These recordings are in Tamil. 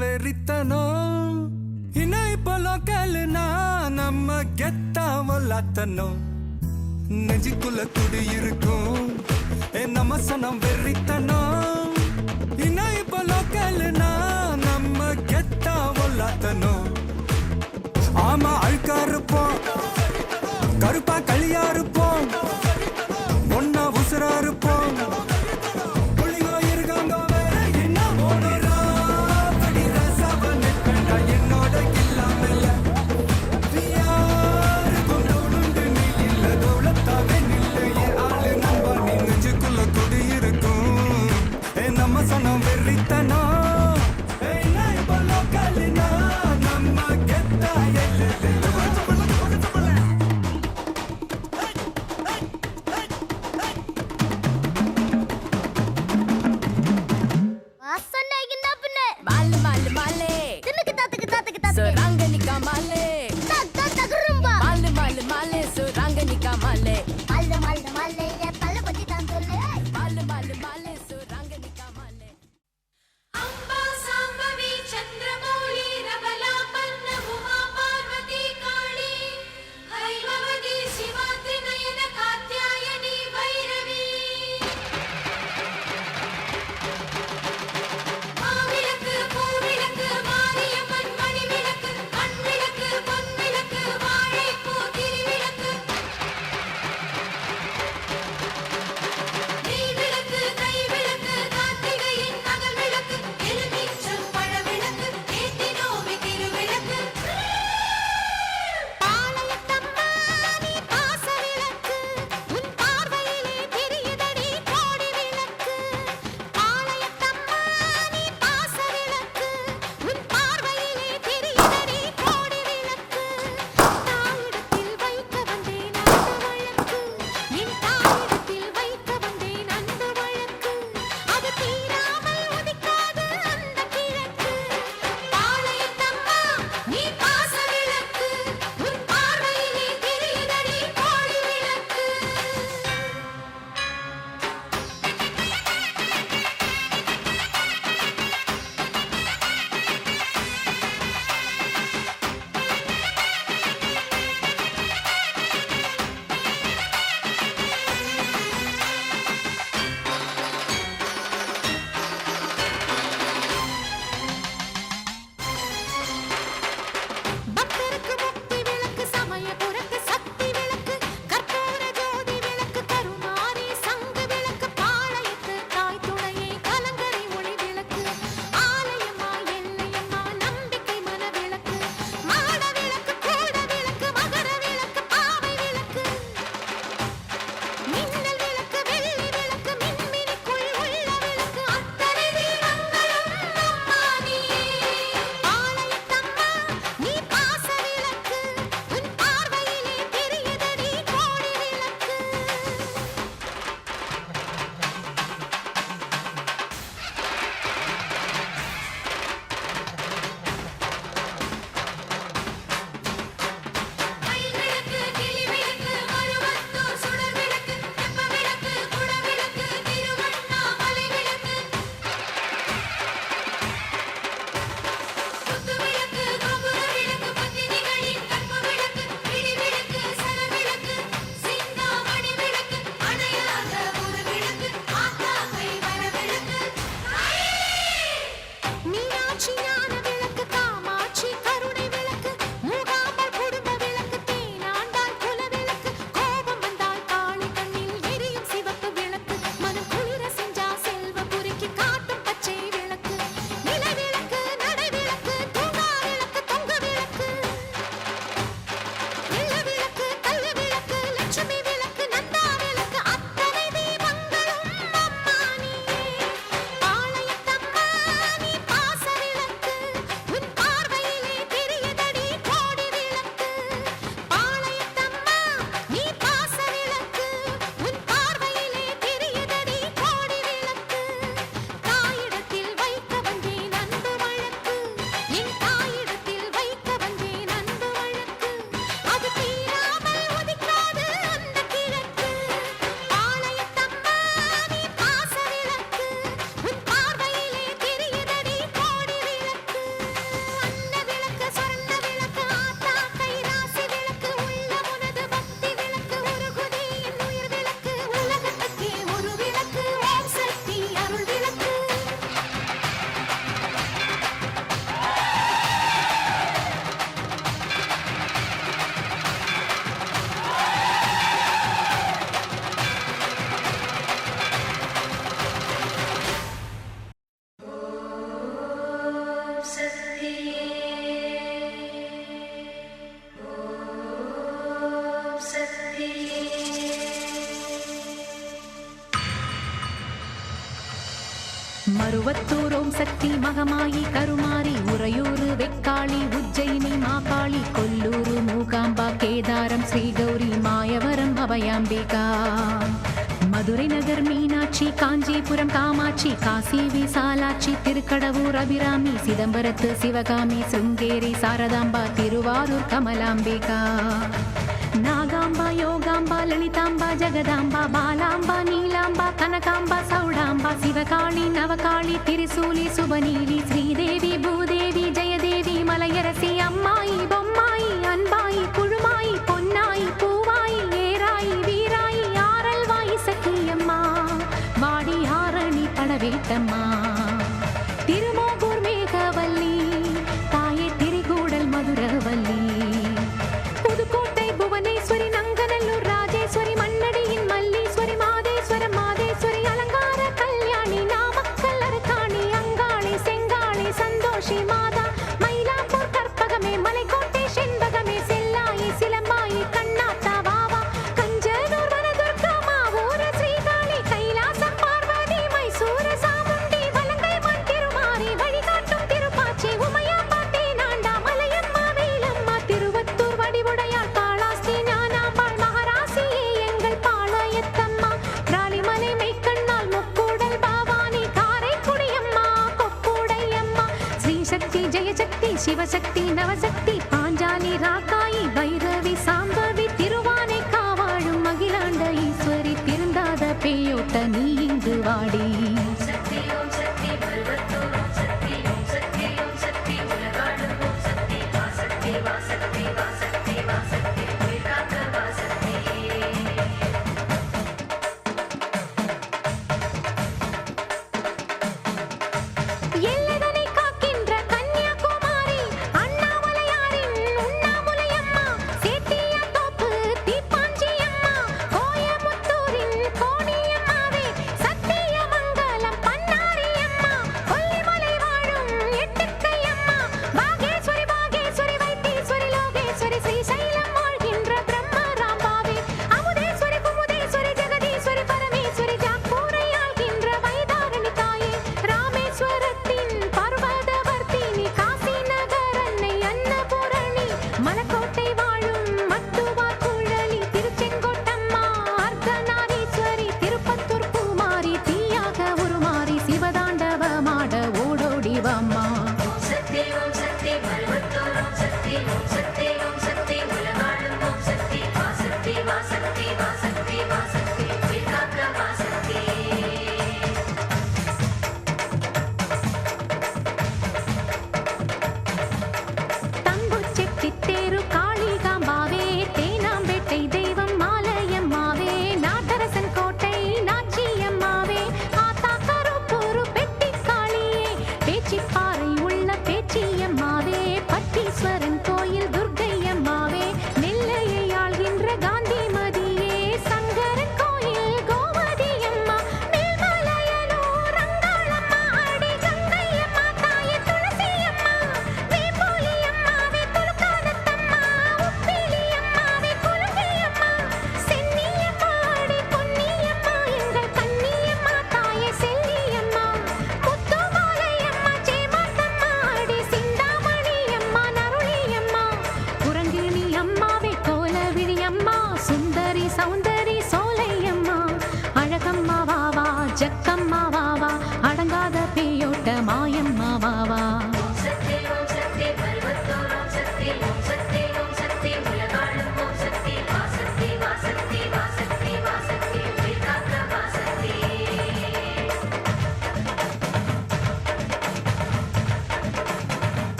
வெறித்தனம் இணை பொலோக்கல்னா நம்ம கெத்தா வல்லாத்தனம் நெஞ்சுக்குள்ள துடி இருக்கும் நம்ம சனம் வெறித்தனம் இணை பொலோக்கல்னா நம்ம கெத்தா வல்லாத்தனம் ஆமா அழுக்கா இருப்போம் கருப்பா களியா இருப்போம் ஒன்னா உசுரா இருப்போம் மருவத்தூர் ஓம் சக்தி மகமாயி கருமாரி உறையூரு வெக்காளி உஜ்ஜயினி மாகாளி கொல்லூரு மூகாம்பா கேதாரம் ஸ்ரீகௌரி மாயவரம் அபயாம்பிகா மதுரை நகர் மீனாட்சி காஞ்சிபுரம் காமாட்சி காசி விசாலாட்சி திருக்கடவூர் அபிராமி சிதம்பரத்து சிவகாமி சிருங்கேரி சாரதாம்பா திருவாரூர் கமலாம்பிகா நாகாம்பா யோகாம்பா லலிதாம்பா ஜெகதாம்பா பாலாம்பா நீலாம்பா கனகாம்பா சௌடாம்பா சிவகாளி நவகாளி திரிசூலி சுபநீலி ஸ்ரீதேவி பூதேவி ஜெயதேவி மலையரசி அம்மாயி பொம்மாயி அன்பாயி குழுமாயி பொன்னாயி பூவாயி ஏராயி வீராயி ஆரல்வாயி சக்கியம்மா வாடி ஆரணி படவேட்டம்மா திருமோகூர் மேகவல்லி தாயே திரிகூடல் மதுரவல்லி புதுக்கோட்டை புவனேஸ்வரி நங்கநல்லூர் ராஜேஸ்வரி மண்ணடியின் மல்லீஸ்வரி மாதேஸ்வரம் மாதேஸ்வரி அலங்கார கல்யாணி நாமக்கல் அரக்காணி அங்காளி செங்காளி சந்தோஷி மாதா மயிலாப்பூர் கற்பகமே மலைக்கோட்டை செண்பகமே செல்லாயி சிலம்பாயி கண்ணாத்தா வாவா கஞ்சனூர் வனதுர்கா மாவூர ஸ்ரீகாளி கைலாசம் பார்வதி மைசூர சாமுண்டி வலங்கை மண் திருமாரி வழிகாட்டும் திருப்பாச்சி உமையாம்பா தேனாண்டா மலையம்மா வேலம்மா திருவத்தூர் வடிவுடையாள் காளாஸ்தி ஞானாம்பாள் மகராசியே எங்கள் பாளையத்தம்மா ராலிமலை மெய்க்கண்ணால் முக்கூடல் பாவானி காரைக்குடியம்மா கொக்குடையம்மா ஸ்ரீசக்தி ஜெயசக்தி சிவசக்தி நவசக்தி பாஞ்சாலி ராக்காயி பைரவி சாம்பவி திருவானை காவாழும் அகிலாண்ட ஈஸ்வரி திருந்தாத பேயோட்ட நீ இங்கு வாடி எல்லைதனை காக்கின்ற கன்னியாகுமாரி அண்ணாமலையாரின் உண்ணாமுலையம்மா சேத்தியா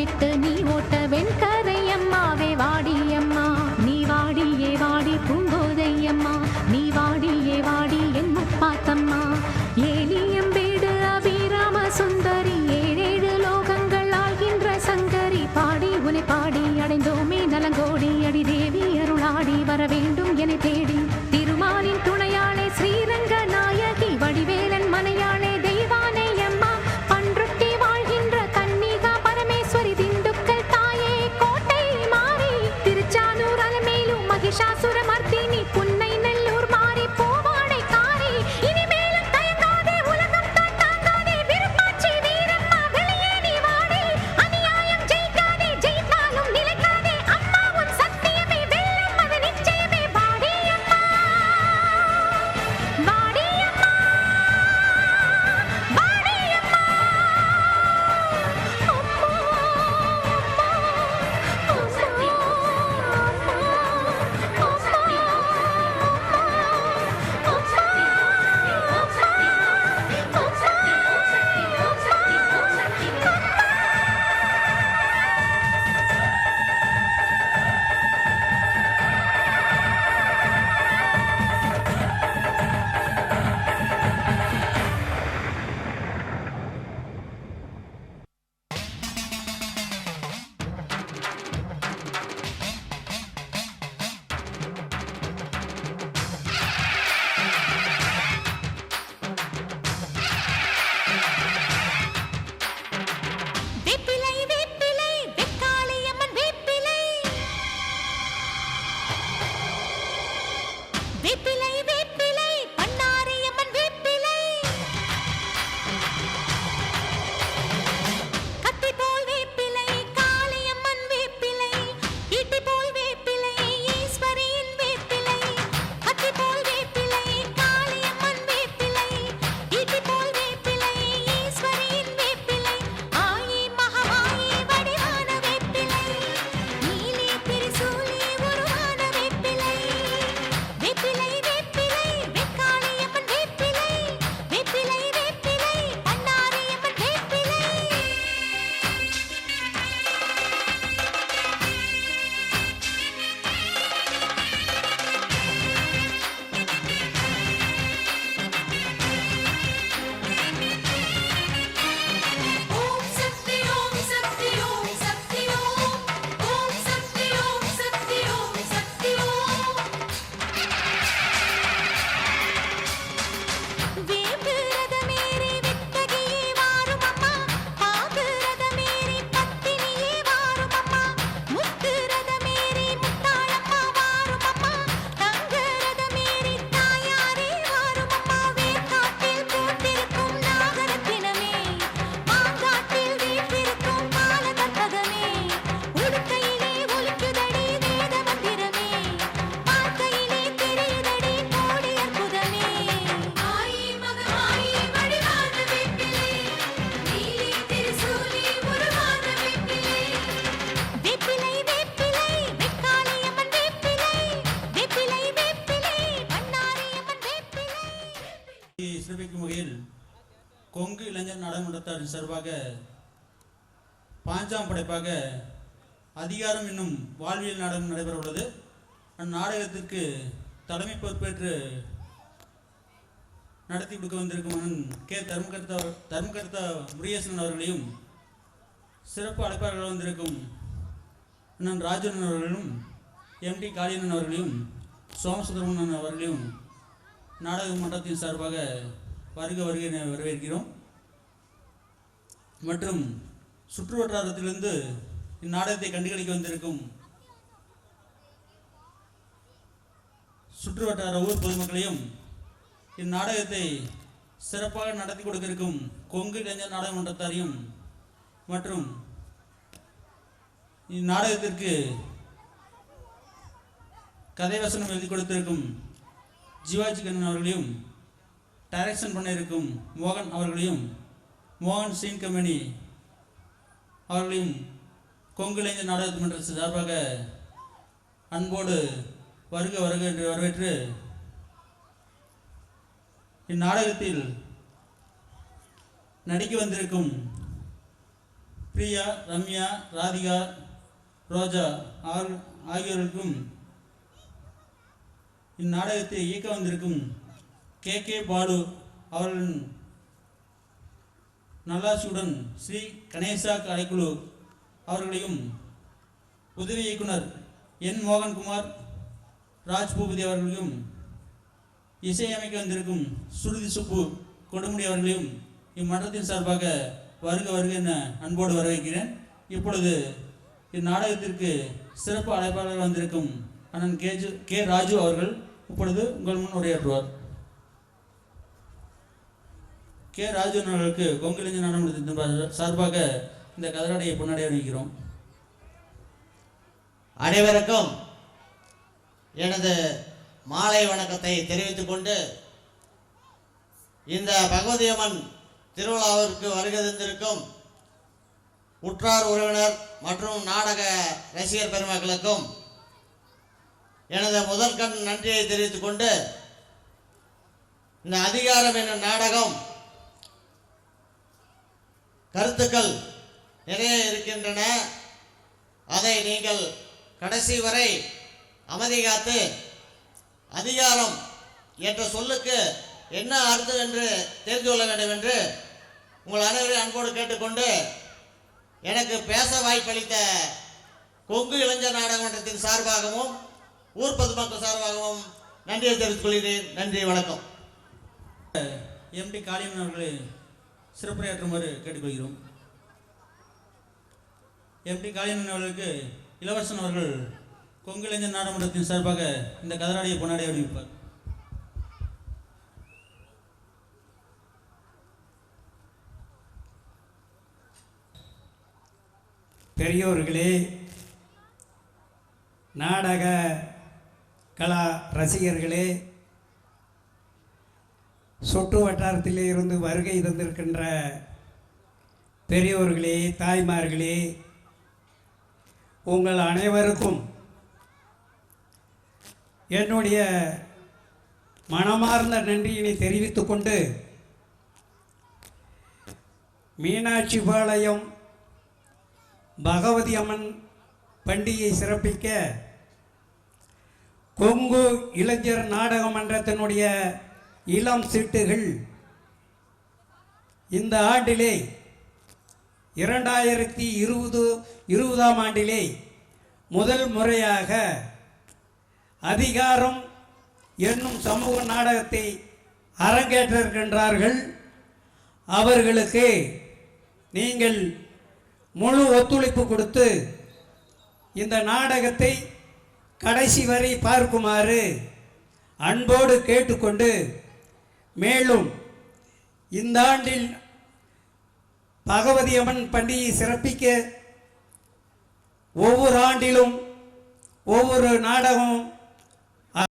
விட்டு நீ ஓட்ட வெண்கரை அம்மாவே வாடியம்மா நீ வாடியே வாடி பூங்கோதையம்மா நீ வாடியே வாடி என் முப்பாத்தம்மா ஏலியம்பேடு அபிராம சுந்தரி ஏழேழு லோகங்கள் ஆள்கின்ற சங்கரி பாடி உனை பாடி அடைந்தோமே நலங்கோடி அடி தேவி அருளாடி வர வேண்டும் என தேடி திருமாலின் துணையாளே ஸ்ரீரங்க நாயகி வடிவேலன் மனையாளே தெய்வானை அம்மா பன்ருட்டி வாழ்கின்ற கன்னிகா பரமேஸ்வரி திண்டுக்கல் தாயே கோட்டை மாறி திருச்சானூர் அலமேலும் மகிஷாசுர மர்த்தினி புன்னை நெல்லூர் மாறி பூவாடை காரி இனிமேலும் தயங்காதே உலகம் தான் தாங்காதே விருப்பாட்சி வீரம்மா வெளியே நீ வாடி அநியாயம் ஜெயிக்காதே ஜெயித்தாலும் நிலைக்காதே அம்மா உன் சத்தியமே வெல்லும் அது நிச்சயமே வாடி அம்மா வாடி அம்மா வாடி அம்மா வேப்பிலை வேப்பிலை வெக்காளியம்மன் வேப்பிலை வேப்பிலை வேப்பிலை பண்ணாரியம்மன் வேப்பிலை கத்தி போல் வேப்பிலை காளியம்மன் வேப்பிலை ஈட்டி போல் வேப்பிலை ஈஸ்வரியின் வேப்பிலை கத்தி போல் வேப்பிலை காளியம்மன் வேப்பிலை ஈட்டி போல் வேப்பிலை ஈஸ்வரியின் வேப்பிலை ஆயி மகமாயி வடிவான வேப்பிலை நீலி திரிசூலி உருவான வேப்பிலை வேப்பிலை வேப்பிலை வெக்காளியம்மன் வேப்பிலை வேப்பிலை வேப்பிலை பண்ணாரியம்மன் வேப்பிலை ஓம் சக்தி ஓம் சக்தி ஓம் சக்தி ஓம் ஓம் சக்தி ஓம் சக்தி ஓம் சக்தி ஓம் வேம்பு ரதமேறி வித்தகியே வாரும் அம்மா பாகு ரதமேறி பத்தினியே வாரும் அம்மா முத்து ரதமேறி முத்தாளம்மா வாரும் அம்மா தங்க ரதமேறி தாயாரே வாரும் அம்மா வேர்க்காட்டில் பூத்திருக்கும் நாகரத்தினமே மாங்காட்டில் வீற்றிருக்கும் பாலகற்பகமே உடுக்கையிலே ஒலிக்குதடி வேத மந்திரமே பார்க்கையிலே தெரியுதடி கோடி அற்புதமே ஆயி மகமாயி வடிவான வேப்பிலை நீலி திரிசூலி உருவான வேப்பிலை வேப்பிலை வேப்பிலை வெக்காளியம்மன் வேப்பிலை வேப்பிலை வேப்பிலை பண்ணாரியம்மன் வேப்பிலை சிறப்பிக்கும் வகையில் கொங்கு இளைஞர் நாடாளுமன்றத்தாரின் சார்பாக 5ஆம் படைப்பாக அதிகாரம் என்னும் வாழ்வியல் நாடகம் நடைபெற உள்ளது. அந்நாடகத்திற்கு தலைமை பொறுப்பேற்று நடத்தி கொடுக்க வந்திருக்கும் அண்ணன் கே தர்மகர்த்தா முருகேசன் அவர்களையும் சிறப்பு அழைப்பாளர்கள் வந்திருக்கும் அண்ணன் ராஜன் அவர்களும் எம்டி காளியண்ணன் அவர்களையும் சோமசுந்தரமன் அவர்களையும் நாடக மன்றத்தின் சார்பாக வருக வருகை வரவேற்கிறோம். மற்றும் சுற்று வட்டாரத்திலிருந்து இந்நாடகத்தை கண்டுகளிக்க வந்திருக்கும் சுற்று வட்டார ஊர் பொதுமக்களையும் இந்நாடகத்தை சிறப்பாக நடத்தி கொடுக்க இருக்கும் கொங்கு இளைஞர் நாடக மன்றத்தாரையும் மற்றும் இந்நாடகத்திற்கு கதைவசனம் எழுதி கொடுத்திருக்கும் ஜிவாஜி கண்ணன் அவர்களையும் டைரக்ஷன் பண்ண இருக்கும் மோகன் அவர்களையும் மோகன் சீன் கம்பெனி அவர்களையும் கொங்கு இளைஞர் நாடக மன்ற சார்பாக அன்போடு வருக வருக என்று வரவேற்று இந்நாடகத்தில் நடிக்க வந்திருக்கும் பிரியா, ரம்யா, ராதிகா, ரோஜா ஆகியோருக்கும் இந்நாடகத்தை இயக்க வந்திருக்கும் கே பாலு அவர்களின் நல்லாசியுடன் ஸ்ரீ கணேசா கலைக்குழு அவர்களையும் உதவி இயக்குனர் என் மோகன்குமார் ராஜ்பூபதி அவர்களையும் இசையமைக்க வந்திருக்கும் சுருதி சுப்பு கொடுமுடி அவர்களையும் இம்மன்றத்தின் சார்பாக வருக என அன்போடு வரவேற்கிறேன். இப்பொழுது இந்நாடகத்திற்கு சிறப்பு அழைப்பாளர் வந்திருக்கும் அண்ணன் கே ராஜு அவர்கள் இப்பொழுது உங்கள் முன் உரையாற்றுவார். கே ராஜு அவர்களுக்கு கொங்கிலிஞ்ச நாடகத்தின் சார்பாக இந்த கதராடையை பொன்னாடை அணிவிக்கிறோம். அனைவருக்கும் எனது மாலை வணக்கத்தை தெரிவித்துக் கொண்டு இந்த பகவதி அம்மன் திருவிழாவிற்கு வருகை தந்திருக்கும் உற்றார் உறவினர் மற்றும் நாடக ரசிகர் பெருமக்களுக்கும் எனது முதற்கண் நன்றியை தெரிவித்துக் கொண்டு இந்த அதிகாரம் என்னும் நாடகம் கருத்துக்கள் நிறைய இருக்கின்றன. அதை நீங்கள் கடைசி வரை அமைதி காத்து அதிகாரம் என்ற சொல்லுக்கு என்ன அர்த்தம் என்று தெரிந்து கொள்ள வேண்டும் என்று உங்கள் அனைவரையும் அன்போடு கேட்டுக்கொண்டு எனக்கு பேச வாய்ப்பளித்த கொங்கு இளைஞர் நாடக மன்றத்தின் சார்பாகவும் ஊர் பொதுமக்கள் சார்பாகவும் நன்றியை தெரிவித்துக் கொள்கிறேன். நன்றி, வணக்கம். எம்டி காளியம்மன் அவர்களை சிறப்புரையாற்றுமாறு கேட்டுக்கொள்கிறோம். எம்டி காளியம்மன் அவர்களுக்கு இளவரசன் அவர்கள் கொங்கு இளைஞர் நாடகமன்றத்தின் சார்பாக இந்த கதராடையை பொன்னாடை அணிவிப்பார். பெரியோர்களே, நாடக கலா ரசிகர்களே, சுற்று வட்டாரத்திலே இருந்து வருகை தந்திருக்கின்ற பெரியோர்களே, தாய்மார்களே, உங்கள் அனைவருக்கும் என்னுடைய மனமார்ந்த நன்றியினை தெரிவித்துக் கொண்டு மீனாட்சிபாளையம் பகவதி அம்மன் பண்டிகை சிறப்பிக்க கொங்கு இளைஞர் நாடக மன்றத்தினுடைய இளம் சீட்டுகள் இந்த ஆண்டிலே 2020ஆம் ஆண்டிலே முதல் முறையாக அதிகாரம் என்னும் சமூக நாடகத்தை அரங்கேற்றிருக்கின்றார்கள். அவர்களுக்கு நீங்கள் முழு ஒத்துழைப்பு கொடுத்து இந்த நாடகத்தை கடைசி வரை பார்க்குமாறு அன்போடு கேட்டுக்கொண்டு, மேலும் இந்த ஆண்டில் பகவதி அம்மன் பண்டிகையை சிறப்பிக்க ஒவ்வொரு ஆண்டிலும் ஒவ்வொரு நாடகம்